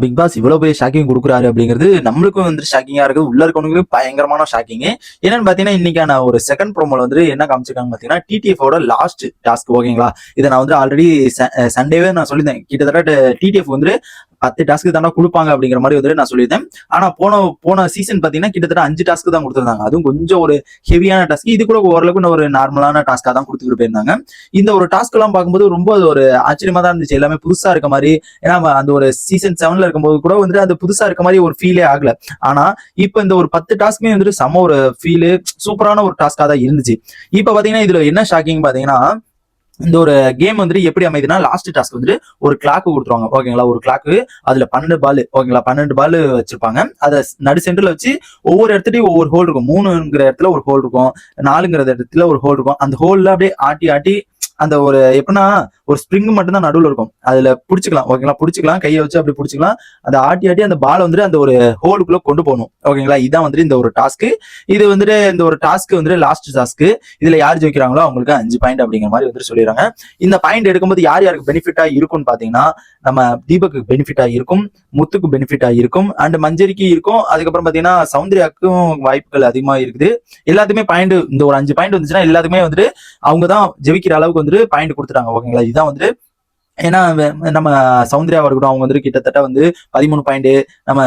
Big pass இவ்வளவு பெரிய shocking கொடுக்குறாரு அப்படிங்கிறது நம்மளுக்கும் வந்து ஷாக்கிங்கா இருக்கு. உள்ள இருக்கவங்களுக்கு பயங்கரமான ஷாக்கிங். என்னன்னு பாத்தீங்கன்னா, இன்னைக்கான ஒரு செகண்ட் ப்ரோமோல வந்து என்ன காமிச்சிருக்காங்க பாத்தீங்கன்னா, டிடிஎஃப் லாஸ்ட் டாஸ்க். ஓகேங்களா, இதை நான் வந்து ஆல்ரெடி சண்டேவே நான் சொல்லியிருந்தேன். கிட்டத்தட்ட டிடிஎஃப் வந்து 10 டாஸ்க்கு தானே கொடுப்பாங்க அப்படிங்கிற மாதிரி வந்து நான் சொல்லியிருந்தேன். ஆனா போன சீசன் பாத்தீங்கன்னா கிட்டத்தட்ட 5 டாஸ்க்கு தான் கொடுத்துருந்தாங்க. அதுவும் கொஞ்சம் ஒரு ஹெவியான டாஸ்க். இது கூட ஓரளவுக்கு ஒரு நார்மலான டாஸ்கா தான் கொடுத்துட்டு போயிருந்தாங்க. இந்த ஒரு டாஸ்க் எல்லாம் பார்க்கும்போது ரொம்ப ஒரு ஆச்சரியமா தான் இருந்துச்சு. எல்லாமே புதுசா இருக்க மாதிரி. ஏன்னா அந்த ஒரு சீசன் 7ல இருக்கும்போது கூட வந்துட்டு அது புதுசா இருக்க மாதிரி ஒரு ஃபீலே ஆகல. ஆனா இப்ப இந்த ஒரு 10 டாஸ்க்குமே வந்துட்டு செம ஒரு ஃபீல், சூப்பரான ஒரு டாஸ்கா தான் இருந்துச்சு. இப்ப பாத்தீங்கன்னா இதுல என்ன ஷாக்கிங் பாத்தீங்கன்னா, இந்த ஒரு கேம் வந்துட்டு எப்படி அமைதுன்னா, லாஸ்ட் டாஸ்க் வந்துட்டு ஒரு கிளாக் கொடுத்துருவாங்க. ஓகேங்களா, ஒரு கிளாக், அதுல 12 பால். ஓகேங்களா, 12 பால் வச்சிருப்பாங்க. அதை நடு சென்டர்ல வச்சு ஒவ்வொரு இடத்துலயும் ஒவ்வொரு ஹோல் இருக்கும். 3ங்கிற இடத்துல ஒரு ஹோல் இருக்கும், 4ங்கிற இடத்துல ஒரு ஹோல் இருக்கும். அந்த ஹோல்ல அப்படியே ஆட்டி ஆட்டி அந்த ஒரு எப்படின்னா ஒரு ஸ்ப்ரிங் மட்டும் தான் நடுவில் இருக்கும். அதுல புடிச்சுக்கலாம். ஓகேங்களா, புடிச்சுக்கலாம், கையை வச்சு அப்படி புடிச்சுக்கலாம். அந்த ஆட்டி ஆட்டி அந்த பால் வந்துட்டு அந்த ஒரு ஹோலுக்குள்ள கொண்டு போகணும். ஓகேங்களா, இதான் வந்துட்டு இந்த ஒரு டாஸ்க். இது வந்துட்டு இந்த ஒரு டாஸ்க் வந்துட்டு லாஸ்ட் டாஸ்க். இதுல யார் ஜெயிக்கிறாங்களோ அவங்களுக்கு 5 பாயிண்ட் அப்படிங்கிற மாதிரி வந்துட்டு சொல்லிடுறாங்க. இந்த பாயிண்ட் எடுக்கும்போது யார் யாருக்கு பெனிஃபிட்டா இருக்கும்னு பாத்தீங்கன்னா, நம்ம தீபக்கு பெனிஃபிட்டா இருக்கும், முத்துக்கு பெனிஃபிட்டா இருக்கும், அண்ட் மஞ்சரிக்கு இருக்கும். அதுக்கப்புறம் பாத்தீங்கன்னா சௌந்தர்யாக்கும் வாய்ப்புகள் அதிகமா இருக்குது. எல்லாத்துக்குமே பாயிண்ட், இந்த ஒரு 5 பாயிண்ட் வந்துச்சுன்னா எல்லாத்துக்குமே வந்துட்டு அவங்க தான் ஜெயிக்கிற அளவுக்கு வந்துட்டு பாயிண்ட் கொடுத்துட்டாங்க. ஓகேங்களா, இதுதான் வந்துட்டு. ஏன்னா நம்ம சௌந்தர்யாவா இருக்கட்டும், அவங்க வந்துட்டு கிட்டத்தட்ட வந்து 13 பாயிண்ட், நம்ம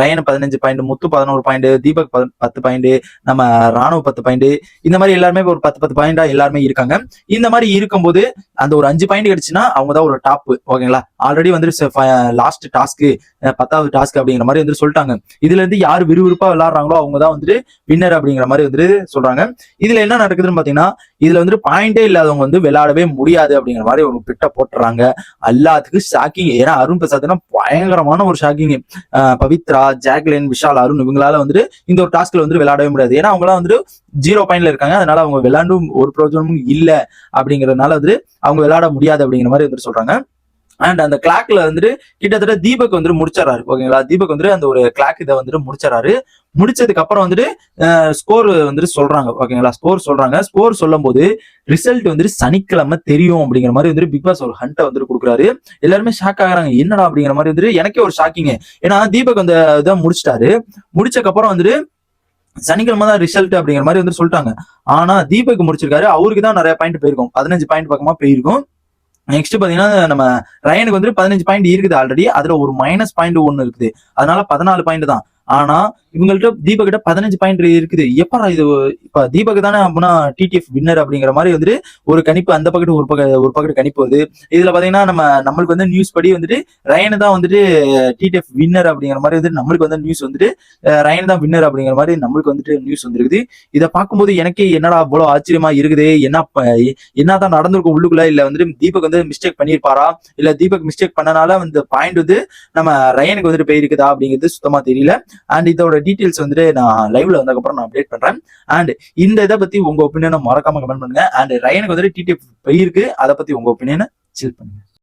ரயன் 15 பாயிண்ட், முத்து 11 பாயிண்ட், தீபக் 10 பாயிண்ட், நம்ம ராணுவ 10 பாயிண்ட், இந்த மாதிரி எல்லாருமே ஒரு 10 பாயிண்டா எல்லாருமே இருக்காங்க. இந்த மாதிரி இருக்கும்போது அந்த ஒரு 5 பாயிண்ட் கிடைச்சுன்னா அவங்க தான் ஒரு டாப். ஓகேங்களா, ஆல்ரெடி வந்து லாஸ்ட் டாஸ்க் 10வது டாஸ்க் அப்படிங்கிற மாதிரி வந்து சொல்லிட்டாங்க. இதுல இருந்து யார் விறுவிறுப்பா விளையாடுறாங்களோ அவங்க தான் வந்துட்டு வின்னர் அப்படிங்கிற மாதிரி வந்துட்டு சொல்றாங்க. இதுல என்ன நடக்குதுன்னு பாத்தீங்கன்னா, இதுல வந்துட்டு பாயிண்டே இல்லாதவங்க வந்து விளையாடவே முடியாது அப்படிங்கிற மாதிரி ஒரு பிட்ட போட்டுறாங்க. எல்லாத்துக்கும் ஷாக்கிங். ஏன்னா அருண் பிரசாத்னா பயங்கரமான ஒரு ஷாக்கிங். பவித்ரா, ஜாக்லின், விஷால், அருண் இவங்களால வந்துட்டு இந்த ஒரு டாஸ்க்ல வந்து விளையாடவே முடியாது. ஏன்னா அவங்க எல்லாம் வந்துட்டு 0 பாயிண்ட்ல இருக்காங்க. அதனால அவங்க விளையாண்டும் ஒரு பிரயோஜனமும் இல்ல அப்படிங்கறதுனால வந்து அவங்க விளையாட முடியாது அப்படிங்கிற மாதிரி வந்துட்டு சொல்றாங்க. அண்ட் அந்த கிளாக்ல வந்துட்டு கிட்டத்தட்ட தீபக் வந்துட்டு முடிச்சிடறாரு. ஓகேங்களா, தீபக் வந்துட்டு அந்த ஒரு கிளாக் இதை வந்துட்டு முடிச்சிடறாரு. முடிச்சதுக்கு அப்புறம் வந்துட்டு ஸ்கோர் வந்துட்டு சொல்றாங்க. ஓகேங்களா, ஸ்கோர் சொல்றாங்க. ஸ்கோர் சொல்லும் போது ரிசல்ட் வந்துட்டு சனிக்கிழமை தெரியும் அப்படிங்கிற மாதிரி வந்துட்டு பிக் பாஸ் ஒரு ஹண்ட்டை வந்துட்டு கொடுக்குறாரு. எல்லாருமே ஷாக் ஆகுறாங்க. என்னடா அப்படிங்கிற மாதிரி வந்துட்டு எனக்கே ஒரு ஷாக்கிங். ஏன்னா தீபக் அந்த இதை முடிச்சிட்டாரு. முடிச்சதுக்கு அப்புறம் வந்துட்டு சனிக்கிழமை தான் ரிசல்ட் அப்படிங்கிற மாதிரி வந்து சொல்லிட்டாங்க. ஆனா தீபக் முடிச்சிருக்காரு. அவருக்கு தான் நிறைய பாயிண்ட் போயிருக்கும். 15 பாயிண்ட் பக்கமா போயிருக்கும். நெக்ஸ்ட் பாத்தீங்கன்னா நம்ம ரயனுக்கு வந்து 15 பாயிண்ட் இருக்குது ஆல்ரெடி. அதுல ஒரு மைனஸ் பாயிண்ட் ஒன்னு இருக்குது. அதனால 14 பாயிண்ட் தான். ஆனா இவங்கள்ட்ட தீபக் கிட்ட 15 பாயிண்ட் இருக்குது. எப்படா இது? இப்ப தீபக் தானே அப்படின்னா டிடிஎஃப் வின்னர் அப்படிங்கிற மாதிரி வந்துட்டு ஒரு கணிப்பு அந்த பக்கத்து ஒரு பக்கத்து கணிப்பு வருது. இதுல பாத்தீங்கன்னா நம்மளுக்கு வந்து நியூஸ் படி வந்துட்டு ரயன் தான் வந்துட்டு டிடிஎஃப் வின்னர் அப்படிங்கிற மாதிரி வந்துட்டு நம்மளுக்கு வந்து நியூஸ் வந்துட்டு ரயன் தான் வின்னர் அப்படிங்கிற மாதிரி நம்மளுக்கு வந்துட்டு நியூஸ் வந்துருக்குது. இதை பார்க்கும்போது எனக்கே என்னடா இவ்வளவு ஆச்சரியமா இருக்குது. என்னதான் நடந்திருக்கும் உள்ளுக்குள்ள. இல்ல வந்துட்டு தீபக் வந்து மிஸ்டேக் பண்ணிருப்பாரா, இல்ல தீபக் மிஸ்டேக் பண்ணனால அந்த பாயிண்ட் வந்து நம்ம ரயனுக்கு வந்துட்டு போயிருக்குதா அப்படிங்கிறது சுத்தமா தெரியல. அண்ட் இதோட டீடைல்ஸ் வந்துட்டு நான் லைவ்ல வந்ததுக்கப்புறம் நான் அப்டேட் பண்றேன். அண்ட் இந்த இதை பத்தி உங்க ஒப்பீனியனை மறக்காம கமெண்ட் பண்ணுங்க. அண்ட் ரயனுக்கு வந்துட்டு டிடிஎஃப் போயிருக்கு, அதை பத்தி உங்க ஒப்பீனியனை சில் பண்ணுங்க.